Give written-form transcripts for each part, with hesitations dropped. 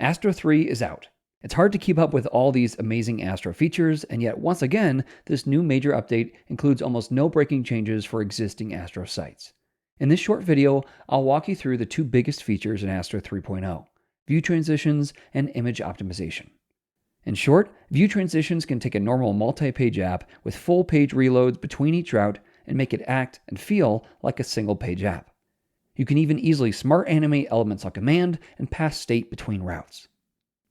Astro 3 is out. It's hard to keep up with all these amazing Astro features, and yet once again, this new major update includes almost no breaking changes for existing Astro sites. In this short video, I'll walk you through the two biggest features in Astro 3.0, view transitions and image optimization. In short, view transitions can take a normal multi-page app with full page reloads between each route and make it act and feel like a single page app. You can even easily smart animate elements on command and pass state between routes.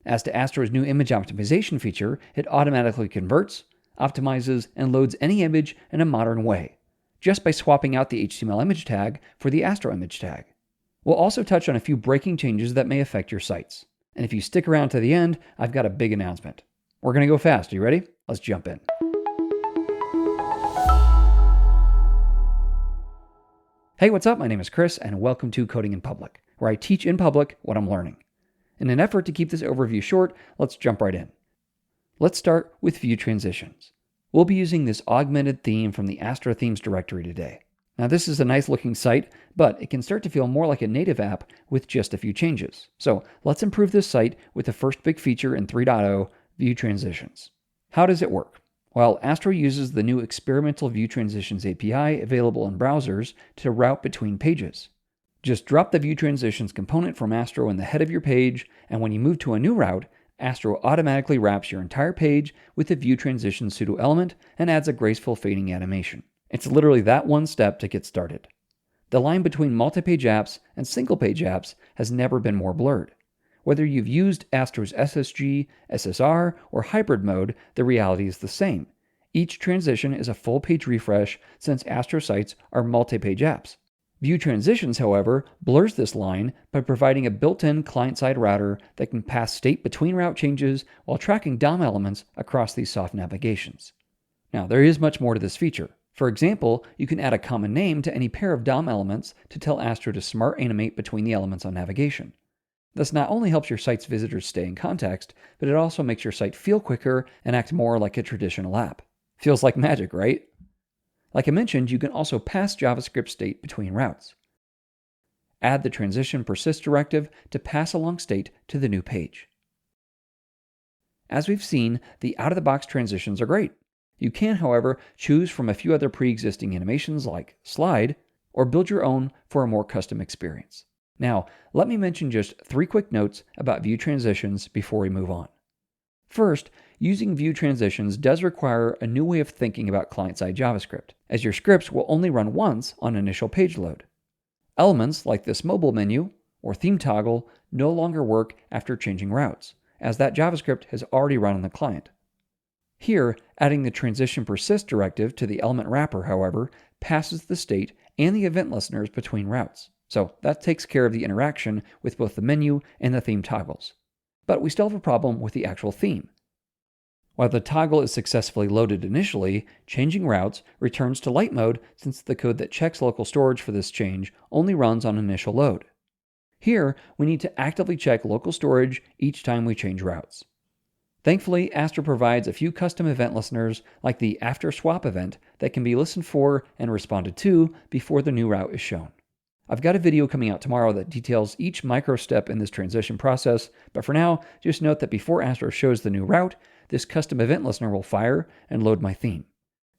As to Astro's new image optimization feature, it automatically converts, optimizes, and loads any image in a modern way, just by swapping out the HTML image tag for the Astro image tag. We'll also touch on a few breaking changes that may affect your sites. And if you stick around to the end, I've got a big announcement. We're going to go fast. Are you ready? Let's jump in. Hey, what's up? My name is Chris, and welcome to Coding in Public, where I teach in public what I'm learning. In an effort to keep this overview short, let's jump right in. Let's start with view transitions. We'll be using this augmented theme from the Astro themes directory today. Now, this is a nice looking site, but it can start to feel more like a native app with just a few changes. So let's improve this site with the first big feature in 3.0, view transitions. How does it work? Well, Astro uses the new experimental view transitions API available in browsers to route between pages. Just drop the view transitions component from Astro in the head of your page, and when you move to a new route, Astro automatically wraps your entire page with the view transition pseudo element and adds a graceful fading animation. It's literally that one step to get started. The line between multi-page apps and single-page apps has never been more blurred. Whether you've used Astro's SSG, SSR, or hybrid mode, the reality is the same. Each transition is a full-page refresh since Astro sites are multi-page apps. View transitions, however, blurs this line by providing a built-in client-side router that can pass state between route changes while tracking DOM elements across these soft navigations. Now, there is much more to this feature. For example, you can add a common name to any pair of DOM elements to tell Astro to smart animate between the elements on navigation. This not only helps your site's visitors stay in context, but it also makes your site feel quicker and act more like a traditional app. Feels like magic, right? Like I mentioned, you can also pass JavaScript state between routes. Add the transition persist directive to pass along state to the new page. As we've seen, the out-of-the-box transitions are great. You can, however, choose from a few other pre-existing animations like slide, or build your own for a more custom experience. Now, let me mention just 3 quick notes about view transitions before we move on. First, using view transitions does require a new way of thinking about client-side JavaScript, as your scripts will only run once on initial page load. Elements like this mobile menu or theme toggle no longer work after changing routes, as that JavaScript has already run on the client. Here, adding the transition persist directive to the element wrapper, however, passes the state and the event listeners between routes. So that takes care of the interaction with both the menu and the theme toggles. But we still have a problem with the actual theme. While the toggle is successfully loaded initially, changing routes returns to light mode since the code that checks local storage for this change only runs on initial load. Here, we need to actively check local storage each time we change routes. Thankfully, Astro provides a few custom event listeners like the after swap event that can be listened for and responded to before the new route is shown. I've got a video coming out tomorrow that details each micro step in this transition process, but for now, just note that before Astro shows the new route, this custom event listener will fire and load my theme.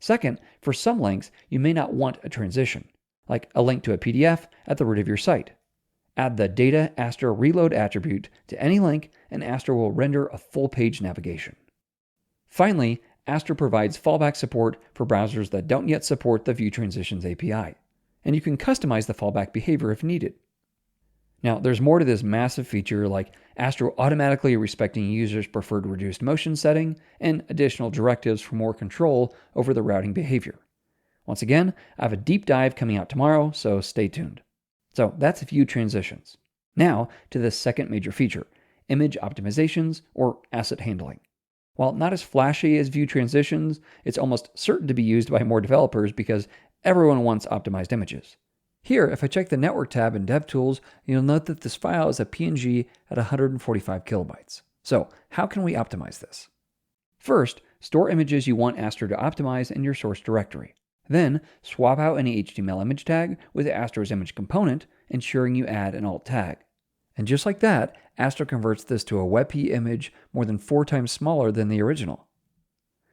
Second, for some links, you may not want a transition, like a link to a PDF at the root of your site. Add the data Astro reload attribute to any link, and Astro will render a full page navigation. Finally, Astro provides fallback support for browsers that don't yet support the View Transitions API, and you can customize the fallback behavior if needed. Now, there's more to this massive feature, like Astro automatically respecting users' preferred reduced motion setting and additional directives for more control over the routing behavior. Once again, I have a deep dive coming out tomorrow, so stay tuned. So that's view transitions. Now to the second major feature, image optimizations or asset handling. While not as flashy as view transitions, it's almost certain to be used by more developers because everyone wants optimized images. Here, if I check the network tab in DevTools, you'll note that this file is a PNG at 145 kilobytes. So how can we optimize this? First, store images you want Astro to optimize in your source directory. Then, swap out any HTML image tag with Astro's image component, ensuring you add an alt tag. And just like that, Astro converts this to a WebP image more than 4 times smaller than the original.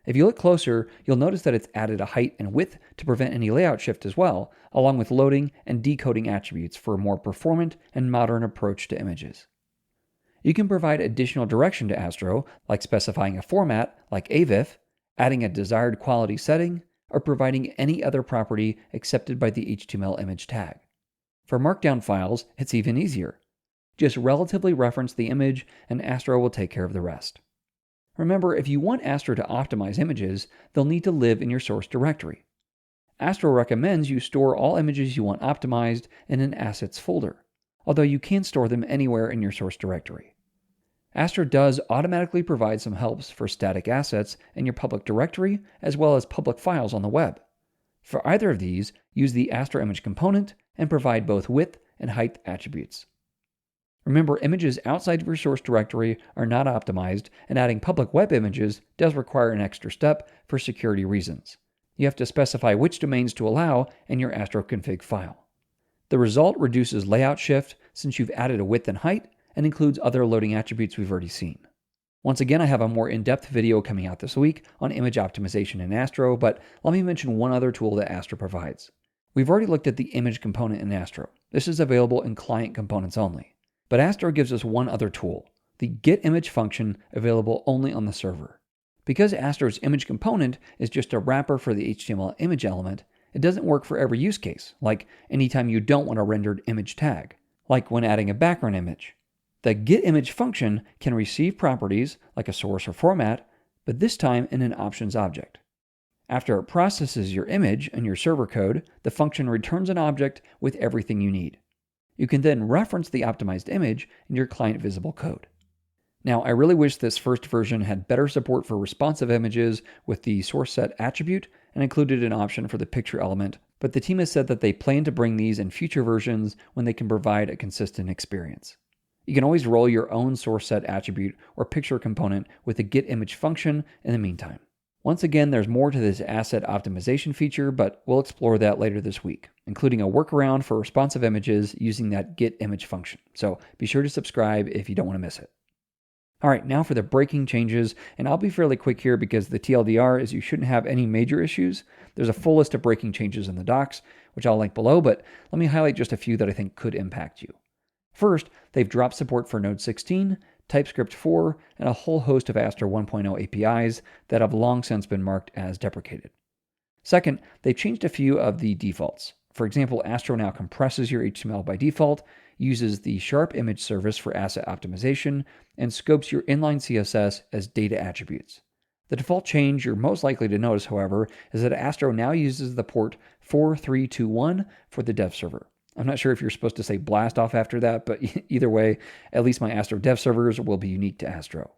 If you look closer, you'll notice that it's added a height and width to prevent any layout shift as well, along with loading and decoding attributes for a more performant and modern approach to images. You can provide additional direction to Astro, like specifying a format like AVIF, adding a desired quality setting, or providing any other property accepted by the HTML image tag. For Markdown files, it's even easier. Just relatively reference the image and Astro will take care of the rest. Remember, if you want Astro to optimize images, they'll need to live in your source directory. Astro recommends you store all images you want optimized in an assets folder, although you can store them anywhere in your source directory. Astro does automatically provide some helps for static assets in your public directory, as well as public files on the web. For either of these, use the Astro image component and provide both width and height attributes. Remember, images outside of your source directory are not optimized, and adding public web images does require an extra step for security reasons. You have to specify which domains to allow in your Astro config file. The result reduces layout shift since you've added a width and height, and includes other loading attributes we've already seen. Once again, I have a more in-depth video coming out this week on image optimization in Astro, but let me mention one other tool that Astro provides. We've already looked at the image component in Astro. This is available in client components only. But Astro gives us one other tool, the getImage function available only on the server. Because Astro's image component is just a wrapper for the HTML image element, it doesn't work for every use case, like anytime you don't want a rendered image tag, like when adding a background image. The getImage function can receive properties like a source or format, but this time in an options object. After it processes your image and your server code, the function returns an object with everything you need. You can then reference the optimized image in your client visible code. Now, I really wish this first version had better support for responsive images with the source set attribute and included an option for the picture element, but the team has said that they plan to bring these in future versions when they can provide a consistent experience. You can always roll your own source set attribute or picture component with the getImage function in the meantime. Once again, there's more to this asset optimization feature, but we'll explore that later this week, including a workaround for responsive images using that getImage function. So be sure to subscribe if you don't want to miss it. All right, now for the breaking changes, and I'll be fairly quick here because the TLDR is you shouldn't have any major issues. There's a full list of breaking changes in the docs, which I'll link below, but let me highlight just a few that I think could impact you. First, they've dropped support for Node 16, TypeScript 4, and a whole host of Astro 1.0 APIs that have long since been marked as deprecated. Second, they've changed a few of the defaults. For example, Astro now compresses your HTML by default, uses the Sharp image service for asset optimization, and scopes your inline CSS as data attributes. The default change you're most likely to notice, however, is that Astro now uses the port 4321 for the dev server. I'm not sure if you're supposed to say blast off after that, but either way, at least my Astro dev servers will be unique to Astro.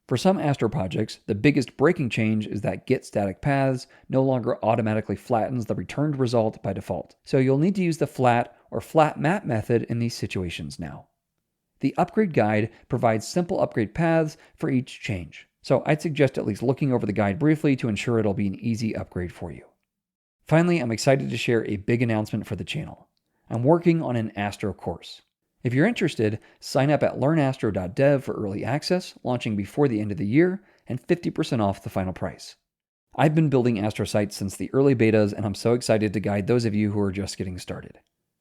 For some Astro projects, the biggest breaking change is that getStaticPaths no longer automatically flattens the returned result by default. So you'll need to use the flat or flat map method in these situations now. The upgrade guide provides simple upgrade paths for each change. So I'd suggest at least looking over the guide briefly to ensure it'll be an easy upgrade for you. Finally, I'm excited to share a big announcement for the channel. I'm working on an Astro course. If you're interested, sign up at learnastro.dev for early access, launching before the end of the year, and 50% off the final price. I've been building Astro sites since the early betas, and I'm so excited to guide those of you who are just getting started.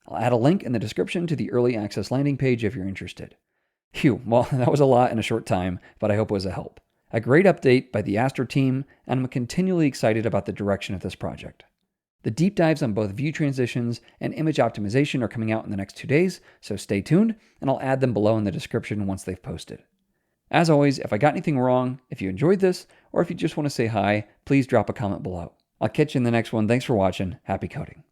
I'll add a link in the description to the early access landing page if you're interested. Phew, well, that was a lot in a short time, but I hope it was a help. A great update by the Astro team, and I'm continually excited about the direction of this project. The deep dives on both view transitions and image optimization are coming out in the next 2 days, so stay tuned, and I'll add them below in the description once they've posted. As always, if I got anything wrong, if you enjoyed this, or if you just want to say hi, please drop a comment below. I'll catch you in the next one. Thanks for watching. Happy coding.